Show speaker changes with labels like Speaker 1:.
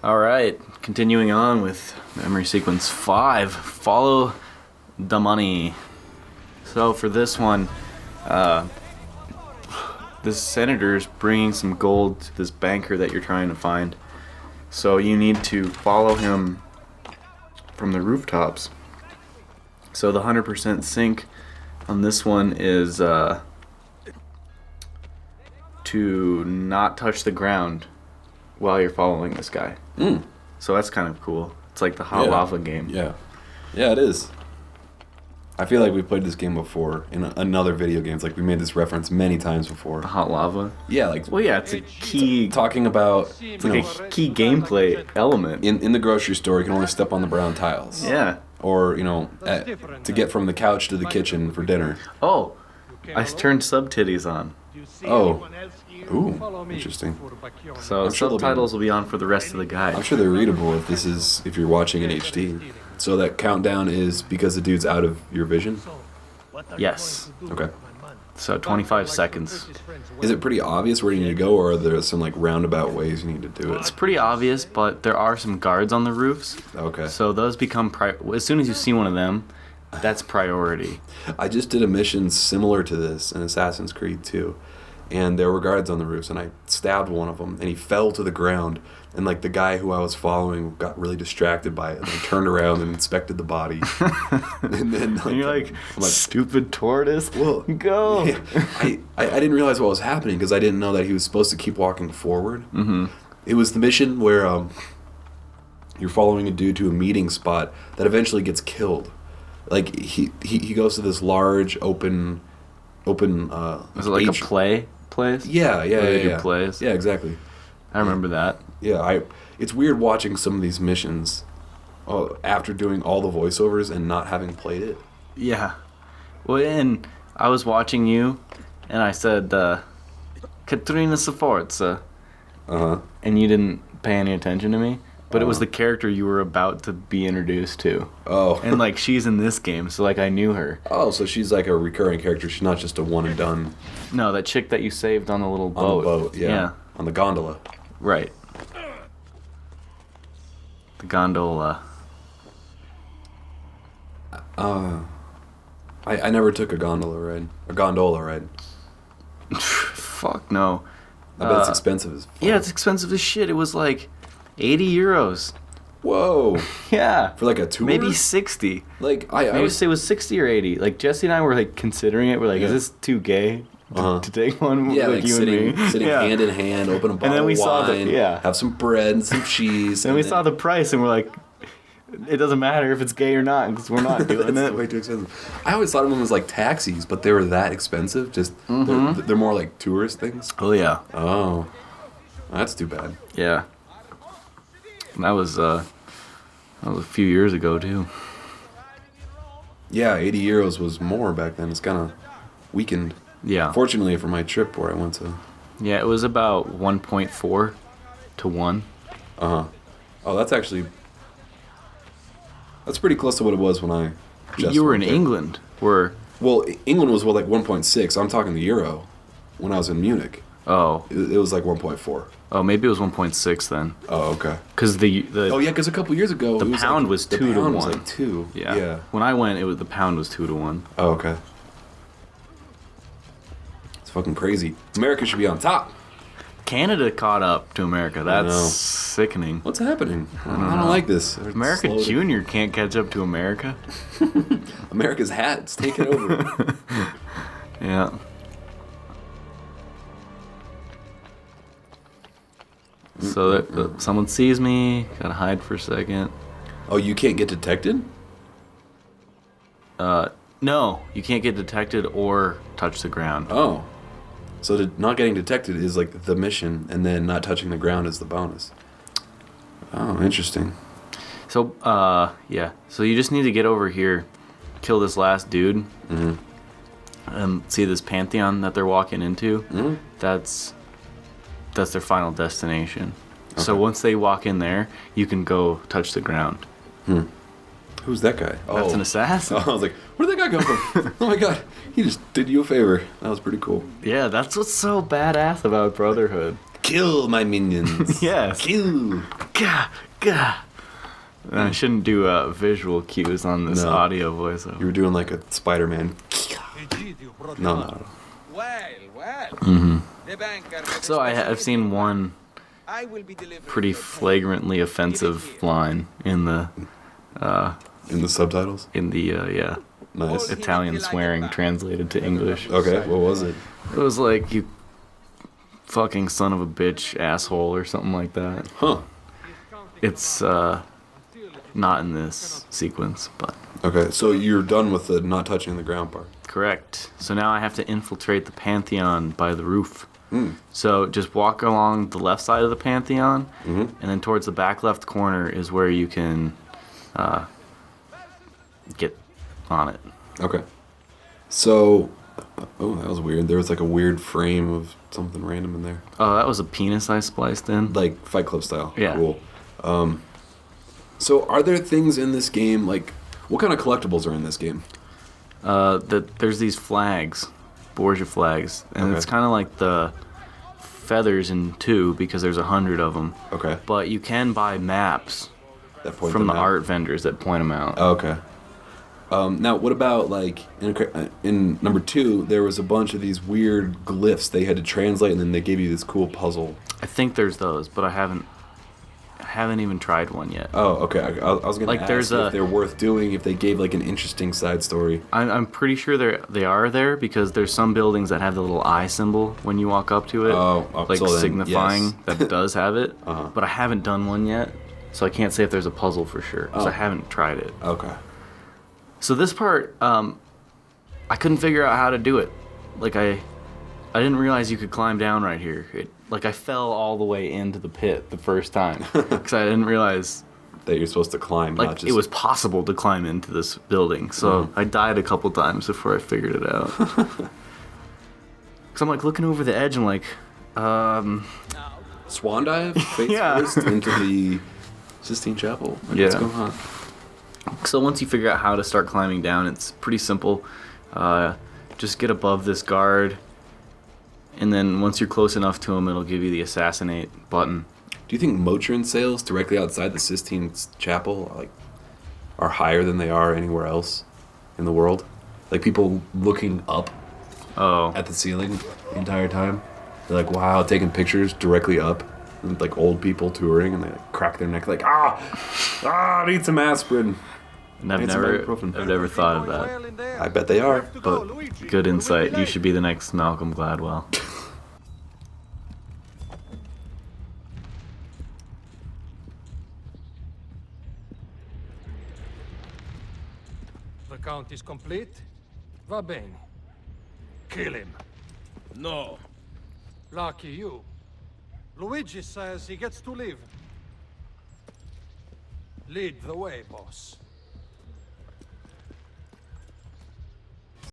Speaker 1: All right, continuing on with memory sequence 5, follow the money. So for this one, this senator's bringing some gold to this banker that you're trying to find. So you need to follow him from the rooftops. So the 100% sync on this one is to not touch the ground while you're following this guy. So that's kind of cool. It's like the hot lava game.
Speaker 2: Yeah, it is. I feel like we played this game before in another video game. It's like we made this reference many times before.
Speaker 1: The hot lava?
Speaker 2: Yeah, like...
Speaker 1: Well, yeah, it's a key...
Speaker 2: Talking about...
Speaker 1: It's like a key gameplay element.
Speaker 2: In the grocery store, you can only step on the brown tiles.
Speaker 1: Yeah.
Speaker 2: Or, to get from the couch to the kitchen for dinner.
Speaker 1: Oh, I turned sub-titties on.
Speaker 2: Oh. Ooh, interesting.
Speaker 1: So subtitles will be on for the rest of the guide.
Speaker 2: I'm sure they're readable if you're watching in HD. So that countdown is because the dude's out of your vision?
Speaker 1: Yes.
Speaker 2: Okay.
Speaker 1: So 25 seconds.
Speaker 2: Is it pretty obvious where you need to go, or are there some like roundabout ways you need to do it?
Speaker 1: It's pretty obvious, but there are some guards on the roofs.
Speaker 2: Okay.
Speaker 1: So those become as soon as you see one of them, that's priority.
Speaker 2: I just did a mission similar to this in Assassin's Creed 2, and there were guards on the roofs, and I stabbed one of them, and he fell to the ground. And like the guy who I was following got really distracted by it, and I turned around and inspected the body. And then
Speaker 1: and you're like,
Speaker 2: I'm like,
Speaker 1: stupid tortoise,
Speaker 2: well,
Speaker 1: go.
Speaker 2: Yeah, I didn't realize what was happening because I didn't know that he was supposed to keep walking forward.
Speaker 1: Mm-hmm.
Speaker 2: It was the mission where you're following a dude to a meeting spot that eventually gets killed. Like he goes to this large open.
Speaker 1: Was it like a play place?
Speaker 2: Yeah.
Speaker 1: They do plays.
Speaker 2: Yeah, exactly.
Speaker 1: I remember that.
Speaker 2: Yeah, it's weird watching some of these missions after doing all the voiceovers and not having played it.
Speaker 1: Yeah. Well, and I was watching you, and I said, Katrina Sforza.
Speaker 2: Uh-huh.
Speaker 1: And you didn't pay any attention to me. But it was the character you were about to be introduced to.
Speaker 2: Oh.
Speaker 1: And, like, she's in this game, so, like, I knew her.
Speaker 2: Oh, so she's, like, a recurring character. She's not just a one-and-done.
Speaker 1: No, that chick that you saved on the little boat.
Speaker 2: On the boat, yeah. On the gondola.
Speaker 1: Right. The gondola.
Speaker 2: I never took a gondola ride.
Speaker 1: Fuck no.
Speaker 2: I bet it's expensive as fuck.
Speaker 1: Yeah, it's expensive as shit. It was like 80 euros.
Speaker 2: Whoa.
Speaker 1: Yeah.
Speaker 2: For like a tour?
Speaker 1: Maybe 60.
Speaker 2: Like,
Speaker 1: Maybe say it was 60 or 80. Like, Jesse and I were, like, considering it. We're like, is this too gay to take one
Speaker 2: yeah,
Speaker 1: with
Speaker 2: like
Speaker 1: you
Speaker 2: sitting,
Speaker 1: and me?
Speaker 2: sitting hand in hand, open a bottle
Speaker 1: then we
Speaker 2: of
Speaker 1: saw
Speaker 2: wine, have some bread and some cheese.
Speaker 1: And we saw the price, and we're like, it doesn't matter if it's gay or not, because we're not doing it.
Speaker 2: Way too expensive. I always thought of them as like taxis, but they were that expensive. Just they're more like tourist things.
Speaker 1: Oh, yeah.
Speaker 2: Oh. That's too bad.
Speaker 1: Yeah. And that was a few years ago, too.
Speaker 2: Yeah, 80 euros was more back then. It's kind of weakened.
Speaker 1: Yeah.
Speaker 2: Fortunately for my trip where I went to.
Speaker 1: Yeah, it was about 1.4 to 1.
Speaker 2: Uh-huh. Oh, that's pretty close to what it was when I just
Speaker 1: You were in
Speaker 2: went there.
Speaker 1: England, where...
Speaker 2: Well, England was like 1.6. I'm talking the euro when I was in Munich.
Speaker 1: Oh.
Speaker 2: It was like 1.4.
Speaker 1: Oh, maybe it was 1.6 then.
Speaker 2: Oh, okay.
Speaker 1: Because
Speaker 2: Oh, yeah, because a couple years ago...
Speaker 1: The pound was 2 to 1.
Speaker 2: The pound was like 2.
Speaker 1: Yeah. When I went, the pound was 2 to 1.
Speaker 2: Oh, okay. It's fucking crazy. America should be on top.
Speaker 1: Canada caught up to America. That's sickening.
Speaker 2: What's happening? I don't like this.
Speaker 1: America Junior can't catch up to America.
Speaker 2: America's hat's taking over.
Speaker 1: Yeah. So that someone sees me, gotta hide for a second.
Speaker 2: Oh, you can't get detected?
Speaker 1: No, you can't get detected or touch the ground.
Speaker 2: Oh. So not getting detected is like the mission, and then not touching the ground is the bonus. Oh, interesting.
Speaker 1: So, yeah. So you just need to get over here, kill this last dude, and see this pantheon that they're walking into.
Speaker 2: Mm-hmm.
Speaker 1: That's their final destination.
Speaker 2: Okay.
Speaker 1: So once they walk in there, you can go touch the ground.
Speaker 2: Who's that guy?
Speaker 1: That's an assassin.
Speaker 2: Oh, I was like, where did that guy come from? Oh my god, he just did you a favor. That was pretty cool.
Speaker 1: Yeah, that's what's so badass about Brotherhood.
Speaker 2: Kill my minions.
Speaker 1: Yes.
Speaker 2: Kill.
Speaker 1: Gah, gah. I shouldn't do visual cues on this
Speaker 2: No.
Speaker 1: audio voiceover.
Speaker 2: You were doing like a Spider-Man. No.
Speaker 1: Mm-hmm. So I've seen one pretty flagrantly offensive line in the
Speaker 2: In the subtitles?
Speaker 1: yeah,
Speaker 2: Nice.
Speaker 1: Italian swearing translated to English.
Speaker 2: Okay, what was it?
Speaker 1: It was like, you fucking son of a bitch, asshole, or something like that.
Speaker 2: Huh.
Speaker 1: It's not in this sequence, but
Speaker 2: Okay, so you're done with the not touching the ground part.
Speaker 1: correct. So now I have to infiltrate the Pantheon by the roof.
Speaker 2: Hmm.
Speaker 1: So just walk along the left side of the Pantheon,
Speaker 2: Mm-hmm.
Speaker 1: and then towards the back left corner is where you can get on it.
Speaker 2: Okay. So, oh, that was weird. There was like a weird frame of something random in there.
Speaker 1: Oh, that was a penis I spliced in.
Speaker 2: Like Fight Club style.
Speaker 1: Yeah.
Speaker 2: Cool. So are there things in this game, like, what kind of collectibles are in this game?
Speaker 1: There's these flags, Borgia flags, and
Speaker 2: Okay.
Speaker 1: it's kind of like the feathers in 2 because there's 100 of them.
Speaker 2: Okay.
Speaker 1: But you can buy maps
Speaker 2: That point
Speaker 1: from the
Speaker 2: them out.
Speaker 1: art vendors that point them out.
Speaker 2: Oh, okay. Now, what about, like, in number 2, there was a bunch of these weird glyphs they had to translate, and then they gave you this cool puzzle.
Speaker 1: I think there's those, but I haven't even tried one yet.
Speaker 2: Oh, okay. I was gonna
Speaker 1: Like,
Speaker 2: ask
Speaker 1: there's
Speaker 2: if they're worth doing, if they gave like an interesting side story.
Speaker 1: I'm pretty sure they are there because there's some buildings that have the little eye symbol when you walk up to it, like
Speaker 2: so then,
Speaker 1: signifying
Speaker 2: yes.
Speaker 1: that it does have it.
Speaker 2: Uh-huh.
Speaker 1: But I haven't done one yet, so I can't say if there's a puzzle for sure because
Speaker 2: Oh.
Speaker 1: I haven't tried it.
Speaker 2: Okay.
Speaker 1: So this part, I couldn't figure out how to do it. Like I didn't realize you could climb down right here. Like I fell all the way into the pit the first time because I didn't realize
Speaker 2: That you're supposed to climb,
Speaker 1: like
Speaker 2: not just.
Speaker 1: it was possible to climb into this building. So I died a couple times before I figured it out. Because I'm like looking over the edge and like,
Speaker 2: Swan dive face
Speaker 1: Yeah.
Speaker 2: first into the Sistine Chapel. Like,
Speaker 1: Yeah.
Speaker 2: What's going on?
Speaker 1: So once you figure out how to start climbing down, it's pretty simple. Just get above this guard, and then once you're close enough to him, it'll give you the assassinate button.
Speaker 2: Do you think Motrin sales directly outside the Sistine Chapel are higher than they are anywhere else in the world? Like people looking up
Speaker 1: Oh,
Speaker 2: at the ceiling the entire time. They're like, wow, taking pictures directly up. And like old people touring, and they like, crack their neck like, I need some aspirin.
Speaker 1: and I've
Speaker 2: Need some
Speaker 1: never
Speaker 2: ibuprofen.
Speaker 1: thought of that.
Speaker 2: I bet they are, but
Speaker 1: Good insight. You should be the next Malcolm Gladwell.
Speaker 3: The count is complete. Va bene. Kill him.
Speaker 4: No.
Speaker 3: Lucky you. Luigi says he gets to live. Lead the way, boss.